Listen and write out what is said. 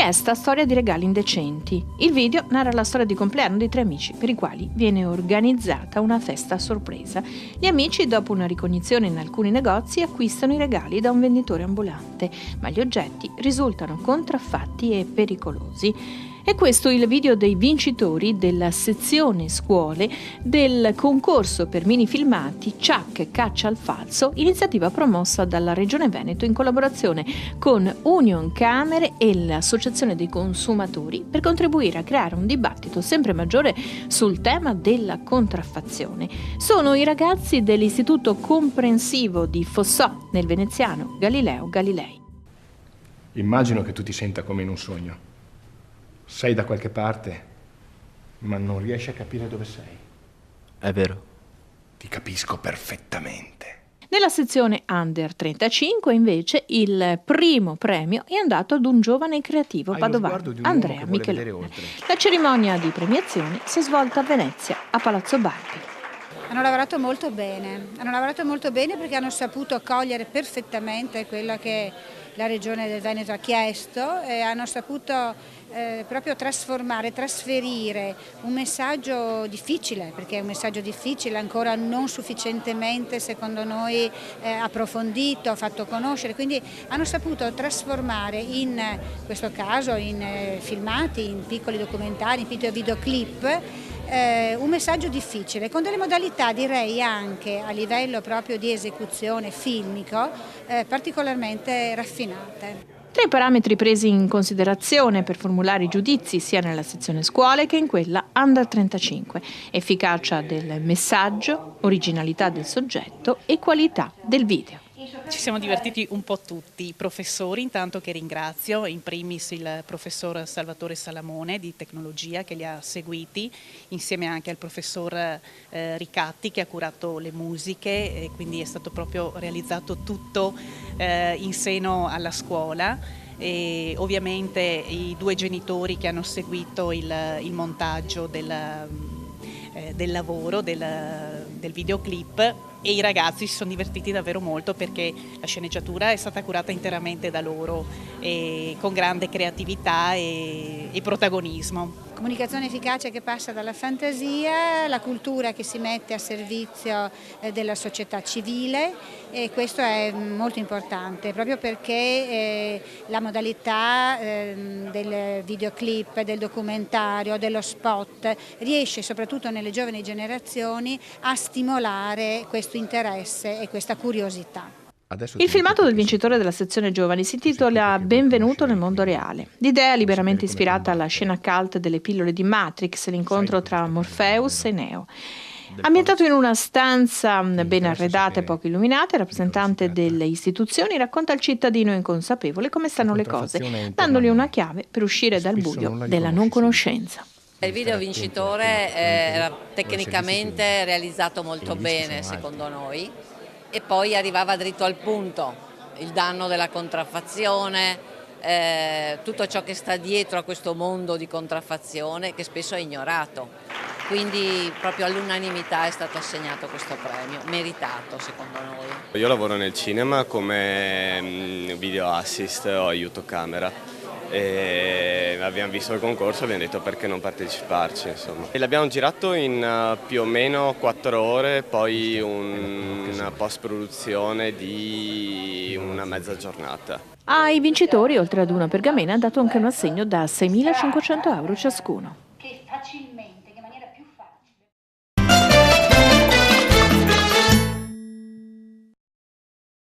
Festa, storia di regali indecenti. Il video narra la storia di compleanno di 3 amici per i quali viene organizzata una festa a sorpresa. Gli amici, dopo una ricognizione in alcuni negozi, acquistano i regali da un venditore ambulante, ma gli oggetti risultano contraffatti e pericolosi. È questo il video dei vincitori della sezione scuole del concorso per minifilmati Ciak Caccia al Falso, iniziativa promossa dalla Regione Veneto in collaborazione con Union Camere e l'Associazione dei Consumatori per contribuire a creare un dibattito sempre maggiore sul tema della contraffazione. Sono i ragazzi dell'Istituto Comprensivo di Fossò, nel veneziano Galileo Galilei. Immagino che tu ti senta come in un sogno. Sei da qualche parte, ma non riesci a capire dove sei. È vero. Ti capisco perfettamente. Nella sezione Under 35, invece, il primo premio è andato ad un giovane creativo padovano, Andrea Michelone. La cerimonia di premiazione si è svolta a Venezia, a Palazzo Barbi. Hanno lavorato molto bene perché hanno saputo cogliere perfettamente quello che la Regione del Veneto ha chiesto e hanno saputo proprio trasferire un messaggio difficile, perché è un messaggio difficile, ancora non sufficientemente secondo noi approfondito, fatto conoscere, quindi hanno saputo trasformare in questo caso in filmati, in piccoli documentari, in piccoli videoclip, un messaggio difficile, con delle modalità direi anche a livello proprio di esecuzione filmico particolarmente raffinate. Tra i parametri presi in considerazione per formulare i giudizi sia nella sezione scuole che in quella Under 35, efficacia del messaggio, originalità del soggetto e qualità del video. Ci siamo divertiti un po' tutti, i professori intanto che ringrazio, in primis il professor Salvatore Salamone di tecnologia che li ha seguiti, insieme anche al professor Ricatti che ha curato le musiche e quindi è stato proprio realizzato tutto in seno alla scuola. E ovviamente i 2 genitori che hanno seguito il montaggio del lavoro, del videoclip, e i ragazzi si sono divertiti davvero molto perché la sceneggiatura è stata curata interamente da loro e con grande creatività e protagonismo. Comunicazione efficace che passa dalla fantasia, la cultura che si mette a servizio della società civile, e questo è molto importante proprio perché la modalità del videoclip, del documentario, dello spot riesce soprattutto nelle giovani generazioni a stimolare questo interesse e questa curiosità. Il filmato del vincitore della sezione giovani si intitola Benvenuto nel mondo reale. L'idea è liberamente ispirata alla scena cult delle pillole di Matrix, l'incontro tra Morpheus e Neo. Ambientato in una stanza ben arredata e poco illuminata, il rappresentante delle istituzioni racconta al cittadino inconsapevole come stanno le cose, dandogli una chiave per uscire dal buio della non conoscenza. Il video vincitore era tecnicamente realizzato molto bene, secondo noi, e poi arrivava dritto al punto, il danno della contraffazione, tutto ciò che sta dietro a questo mondo di contraffazione che spesso è ignorato. Quindi proprio all'unanimità è stato assegnato questo premio, meritato secondo noi. Io lavoro nel cinema come video assist o aiuto camera. E abbiamo visto il concorso e abbiamo detto perché non parteciparci, insomma. E l'abbiamo girato in più o meno 4 ore, poi una post-produzione di una mezza giornata. Ai vincitori, oltre ad una pergamena, ha dato anche un assegno da 6.500 euro ciascuno.